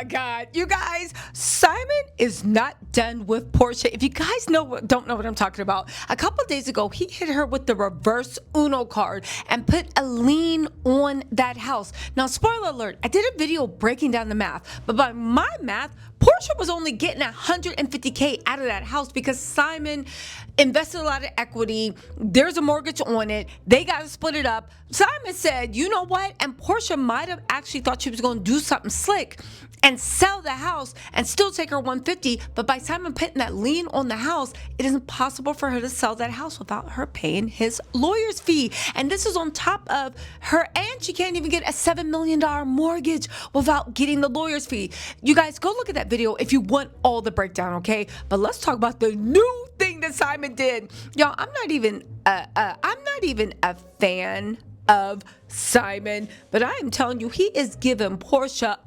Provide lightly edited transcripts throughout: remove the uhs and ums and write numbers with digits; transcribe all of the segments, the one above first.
my God. You guys, Simon is not done with Porsha. If you guys don't know what I'm talking about, a couple of days ago, he hit her with the reverse Uno card and put a lien on that house. Now, spoiler alert, I did a video breaking down the math, but by my math, Porsha was only getting $150K out of that house because Simon invested a lot of equity. There's a mortgage on it. They got to split it up. Simon said, you know what? And Porsha might have actually thought she was going to do something slick and sell the house and still take her 150. But by Simon putting that lien on the house, it is impossible for her to sell that house without her paying his lawyer's fee. And this is on top of her, and she can't even get a $7 million mortgage without getting the lawyer's fee. You guys, go look at that video if you want all the breakdown, okay? But let's talk about the new thing that Simon did. Y'all, I'm not even a fan of Simon, but I am telling you, he is giving Porsha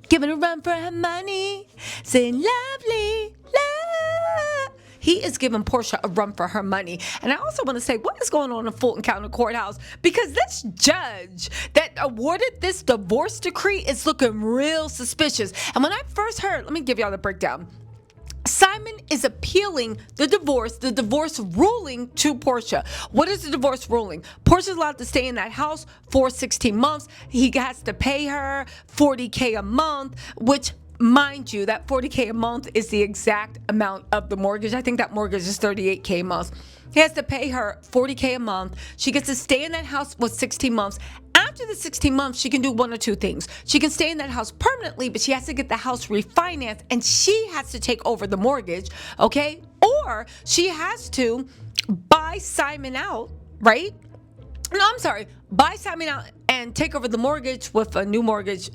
giving a run for her money, saying lovely, love. He is giving Porsha a run for her money. And I also want to say, what is going on in Fulton County Courthouse? Because this judge that awarded this divorce decree is looking real suspicious. And when I first heard, let me give y'all the breakdown. Simon is appealing the divorce ruling to Porsha. What is the divorce ruling? Porsha's allowed to stay in that house for 16 months. He has to pay her $40K a month, which, mind you, that $40K a month is the exact amount of the mortgage. I think that mortgage is $38K a month. He has to pay her $40K a month. She gets to stay in that house for 16 months. After the 16 months, she can do one or two things. She can stay in that house permanently, but she has to get the house refinanced, and she has to take over the mortgage, okay? Or she has to buy Simon out, right? No, I'm sorry. Buy Simon out and take over the mortgage with a new mortgage.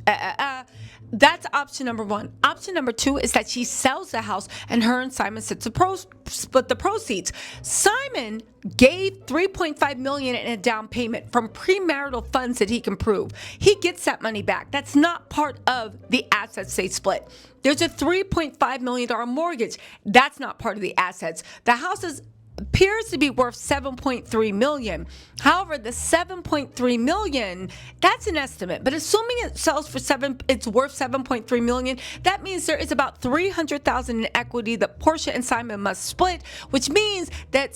That's option number one. Option number two is that she sells the house and her and Simon split the proceeds. Simon gave $3.5 million in a down payment from premarital funds that he can prove. He gets that money back. That's not part of the assets they split. There's a $3.5 million mortgage. That's not part of the assets. The house appears to be worth $7.3 million. However, the $7.3 million, that's an estimate, but assuming it sells for it's worth $7.3 million, that means there is about $300,000 in equity that Porsha and Simon must split, which means that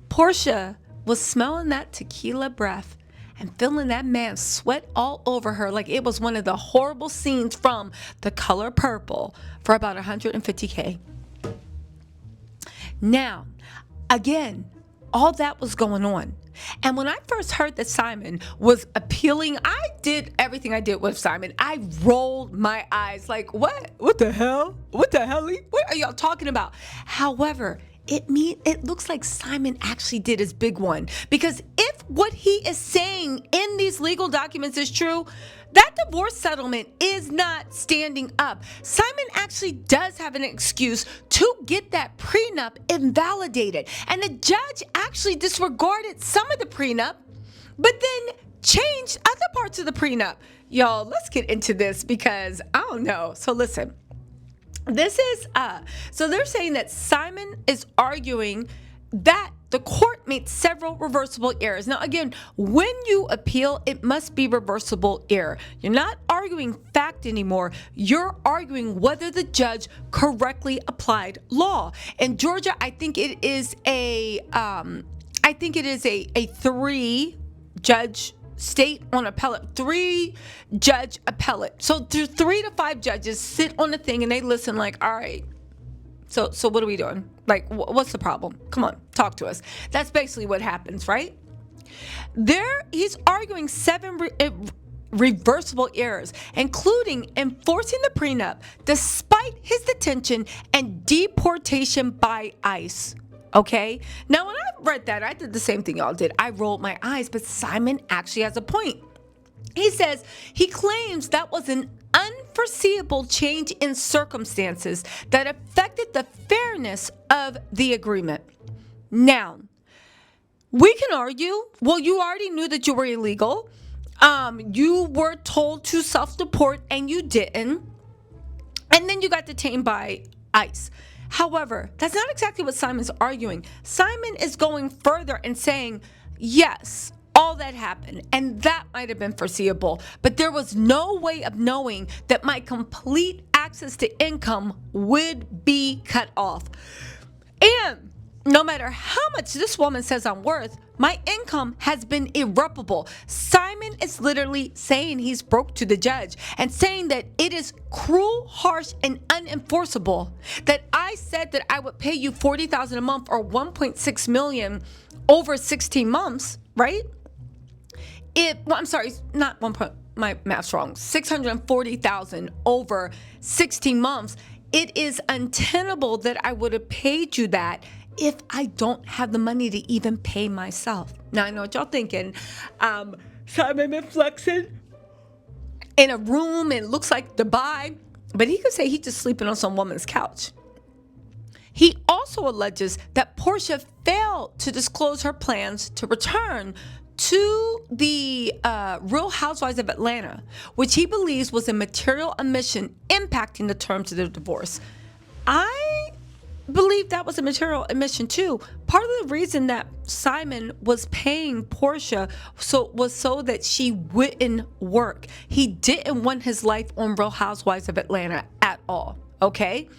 Porsha was smelling that tequila breath and feeling that man sweat all over her like it was one of the horrible scenes from The Color Purple for about $150K. Now, again, all that was going on. And when I first heard that Simon was appealing, I did everything I did with Simon. I rolled my eyes like, what? What the hell? What the hell? What are y'all talking about? However, it looks like Simon actually did his big one. Because if what he is saying in these legal documents is true, that divorce settlement is not standing up. Simon actually does have an excuse to get that prenup invalidated. And the judge actually disregarded some of the prenup, but then changed other parts of the prenup. Y'all, let's get into this because I don't know. So listen. This is, so they're saying that Simon is arguing that the court made several reversible errors. Now, again, when you appeal, it must be reversible error. You're not arguing fact anymore. You're arguing whether the judge correctly applied law. In Georgia, I think it is a 3-judge state on appellate, 3-judge appellate. So 3 to 5 judges sit on the thing and they listen like, all right, so what are we doing? Like, what's the problem? Come on, talk to us. That's basically what happens, right? He's arguing 7 reversible errors, including enforcing the prenup despite his detention and deportation by ICE. Okay? Now, when I read that, I did the same thing y'all did. I rolled my eyes, but Simon actually has a point. He says he claims that was an unforeseeable change in circumstances that affected the fairness of the agreement. Now, we can argue, well, you already knew that you were illegal. You were told to self-deport and you didn't. And then you got detained by ICE. However, that's not exactly what Simon's arguing. Simon is going further and saying, yes, all that happened, and that might have been foreseeable, but there was no way of knowing that my complete access to income would be cut off. And no matter how much this woman says I'm worth, my income has been irreparable. Simon is literally saying he's broke to the judge and saying that it is cruel, harsh, and unenforceable that I said that I would pay you $40,000 a month or $1.6 million over 16 months, right? I'm sorry, not one point, my math's wrong. $640,000 over 16 months. It is untenable that I would have paid you that if I don't have the money to even pay myself. Now I know what y'all thinking. Simon been flexing in a room and looks like Dubai, but he could say he's just sleeping on some woman's couch. He also alleges that Porsha failed to disclose her plans to return to the Real Housewives of Atlanta, which he believes was a material omission impacting the terms of the divorce. I believe that was a material omission too. Part of the reason that Simon was paying Porsha was so that she wouldn't work. He didn't want his life on Real Housewives of Atlanta at all, okay?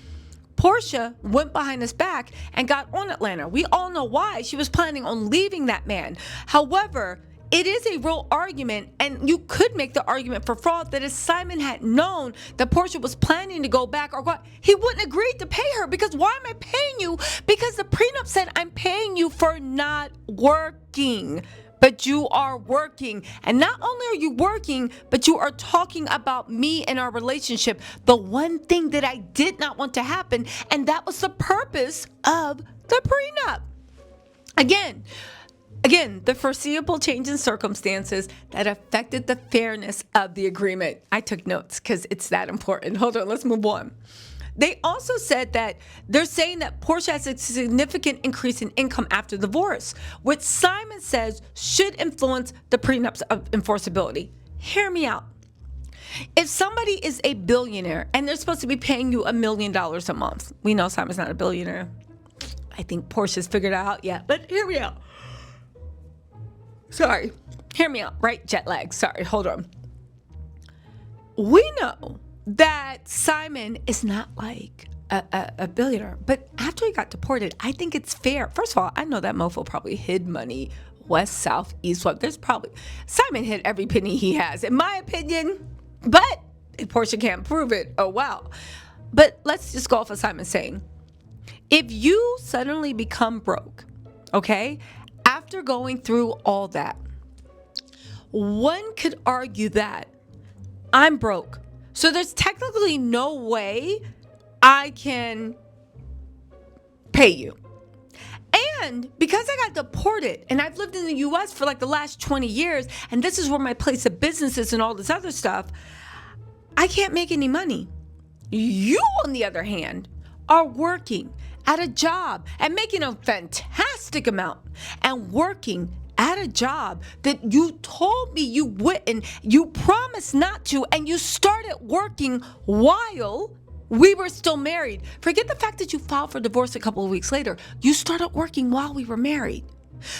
Porsha went behind his back and got on Atlanta. We all know why. She was planning on leaving that man. However, it is a real argument, and you could make the argument for fraud that if Simon had known that Porsha was planning to go back or what, he wouldn't agree to pay her. Because why am I paying you? Because the prenup said I'm paying you for not working. But you are working. And not only are you working, but you are talking about me and our relationship. The one thing that I did not want to happen, and that was the purpose of the prenup. Again, the foreseeable change in circumstances that affected the fairness of the agreement. I took notes because it's that important. Hold on, let's move on. They also said that they're saying that Porsha has a significant increase in income after divorce, which Simon says should influence the prenup's enforceability. Hear me out. If somebody is a billionaire and they're supposed to be paying you $1 million a month, we know Simon's not a billionaire. I think Portia's figured it out yet, but hear me out. Sorry, hear me out, right? Jet lag, sorry, hold on. We know that Simon is not like a billionaire, but after he got deported, I think it's fair. First of all, I know that mofo probably hid money west, south, east, west. Simon hid every penny he has, in my opinion, but if Porsha can't prove it, oh wow. But let's just go off of Simon saying, if you suddenly become broke, okay, after going through all that, one could argue that I'm broke. So there's technically no way I can pay you. And because I got deported and I've lived in the US for like the last 20 years, and this is where my place of business is and all this other stuff, I can't make any money. You, on the other hand, are working at a job and making a fantastic amount and working at a job that you told me you wouldn't, you promised not to, and you started working while we were still married. Forget the fact that you filed for divorce a couple of weeks later. You started working while we were married.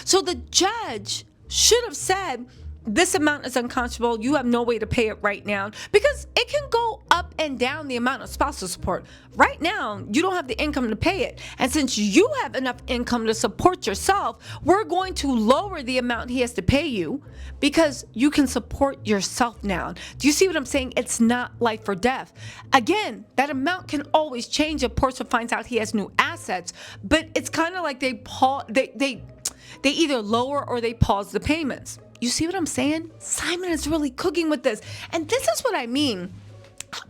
So the judge should have said, this amount is unconscionable. You have no way to pay it right now, because it can go up and down the amount of spousal support. Right now, you don't have the income to pay it. And since you have enough income to support yourself, we're going to lower the amount he has to pay you because you can support yourself now. Do you see what I'm saying? It's not life or death. Again, that amount can always change if Porsha finds out he has new assets, but it's kind of like they either lower or they pause the payments. You see what I'm saying? Simon is really cooking with this. And this is what I mean.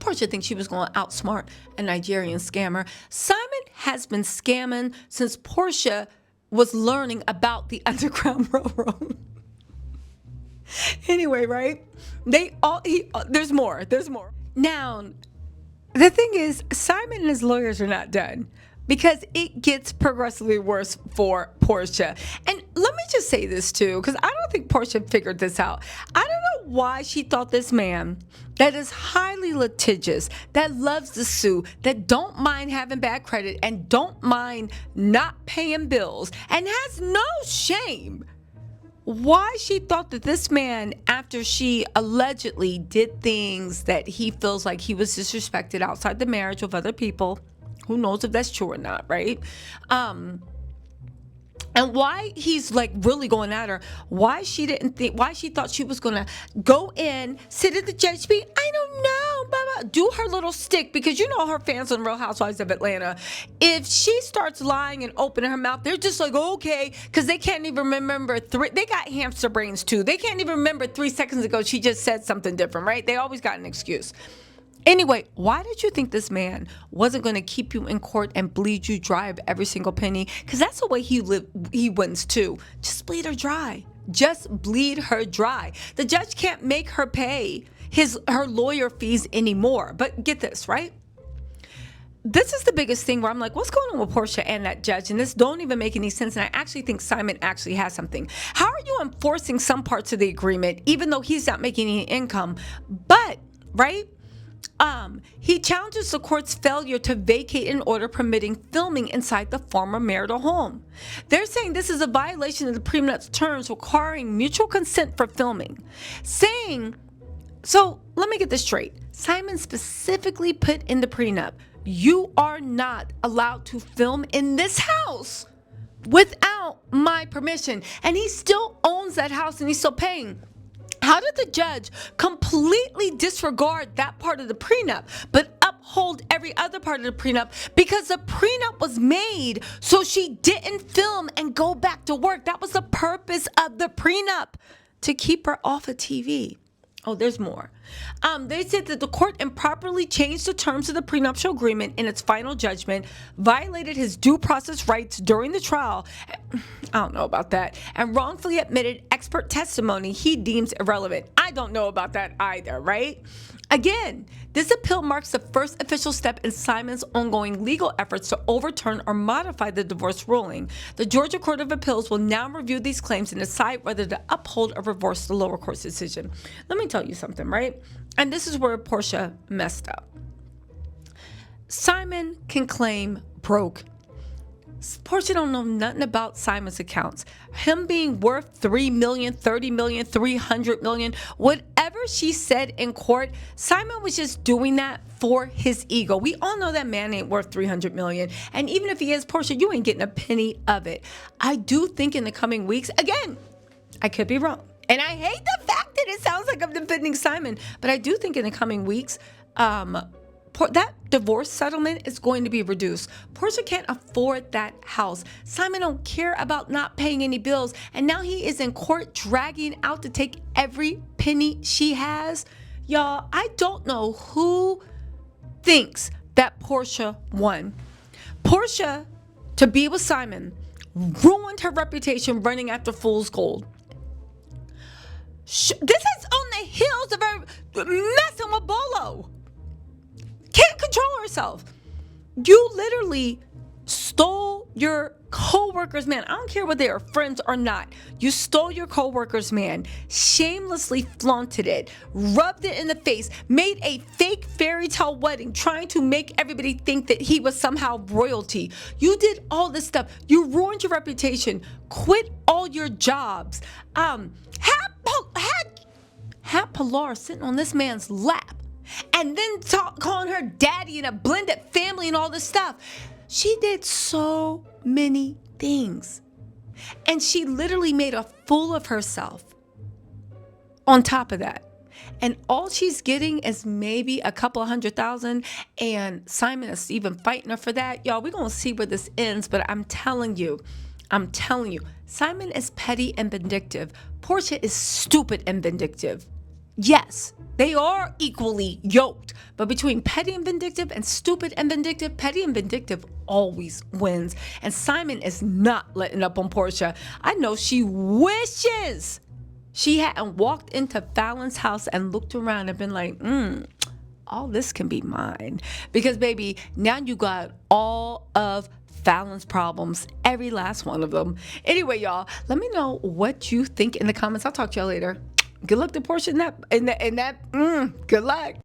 Porsha thinks she was going to outsmart a Nigerian scammer. Simon has been scamming since Porsha was learning about the Underground Railroad. Anyway, right? There's more. Now, the thing is, Simon and his lawyers are not done, because it gets progressively worse for Porsha. And let me just say this too, because I don't think Porsha figured this out. I don't know why she thought this man that is highly litigious, that loves to sue, that don't mind having bad credit and don't mind not paying bills and has no shame, why she thought that this man, after she allegedly did things that he feels like he was disrespected outside the marriage with other people, who knows if that's true or not, right? And why he's like really going at her, why she thought she was gonna go in, sit at the judge, be, I don't know, blah, blah, do her little stick, because you know her fans on Real Housewives of Atlanta, if she starts lying and opening her mouth, they're just like, okay, because they can't even remember they got hamster brains too. They can't even remember 3 seconds ago she just said something different, right? They always got an excuse. Anyway, why did you think this man wasn't going to keep you in court and bleed you dry of every single penny? Because that's the way he wins too. Just bleed her dry. Just bleed her dry. The judge can't make her pay her lawyer fees anymore. But get this, right? This is the biggest thing where I'm like, what's going on with Porsha and that judge? And this don't even make any sense. And I actually think Simon actually has something. How are you enforcing some parts of the agreement, even though he's not making any income? But, right? He challenges the court's failure to vacate an order permitting filming inside the former marital home. They're saying this is a violation of the prenup's terms requiring mutual consent for filming. So let me get this straight. Simon specifically put in the prenup, you are not allowed to film in this house without my permission. And he still owns that house and he's still paying. How did the judge completely disregard that part of the prenup, but uphold every other part of the prenup? Because the prenup was made so she didn't film and go back to work. That was the purpose of the prenup, to keep her off of TV. Oh, there's more. They said that the court improperly changed the terms of the prenuptial agreement in its final judgment, violated his due process rights during the trial. I don't know about that. And wrongfully admitted expert testimony he deems irrelevant. I don't know about that either, right? Again, this appeal marks the first official step in Simon's ongoing legal efforts to overturn or modify the divorce ruling. The Georgia Court of Appeals will now review these claims and decide whether to uphold or reverse the lower court's decision. Let me tell you something, right? And this is where Porsha messed up. Simon can claim broke. Porsha don't know nothing about Simon's accounts. Him being worth $3 million, $30 million, $300 million, whatever she said in court, Simon was just doing that for his ego. We all know that man ain't worth $300 million. And even if he is, Porsha, you ain't getting a penny of it. I do think in the coming weeks, again, I could be wrong. And I hate the fact that it sounds like I'm defending Simon, but I do think in the coming weeks, that divorce settlement is going to be reduced. Porsha can't afford that house. Simon don't care about not paying any bills. And now he is in court dragging out to take every penny she has. Y'all, I don't know who thinks that Porsha won. Porsha, to be with Simon, ruined her reputation running after fool's gold. This is on the heels of her messing with Bolo. Can't control herself. You literally stole your co-worker's man. I don't care whether they are friends or not. You stole your co-worker's man, shamelessly flaunted it, rubbed it in the face, made a fake fairy tale wedding, trying to make everybody think that he was somehow royalty. You did all this stuff. You ruined your reputation. Quit all your jobs. Had Pilar sitting on this man's lap. And then calling her daddy and a blended family and all this stuff. She did so many things. And she literally made a fool of herself on top of that. And all she's getting is maybe a couple of $100,000. And Simon is even fighting her for that. Y'all, we're going to see where this ends. But I'm telling you, Simon is petty and vindictive. Porsha is stupid and vindictive. Yes, they are equally yoked, but between petty and vindictive and stupid and vindictive, petty and vindictive always wins. And Simon is not letting up on Porsha. I know she wishes she hadn't walked into Fallon's house and looked around and been like, all this can be mine. Because, baby, now you got all of Fallon's problems, every last one of them. Anyway, y'all, let me know what you think in the comments. I'll talk to y'all later. Good luck to Porsha in that. Good luck.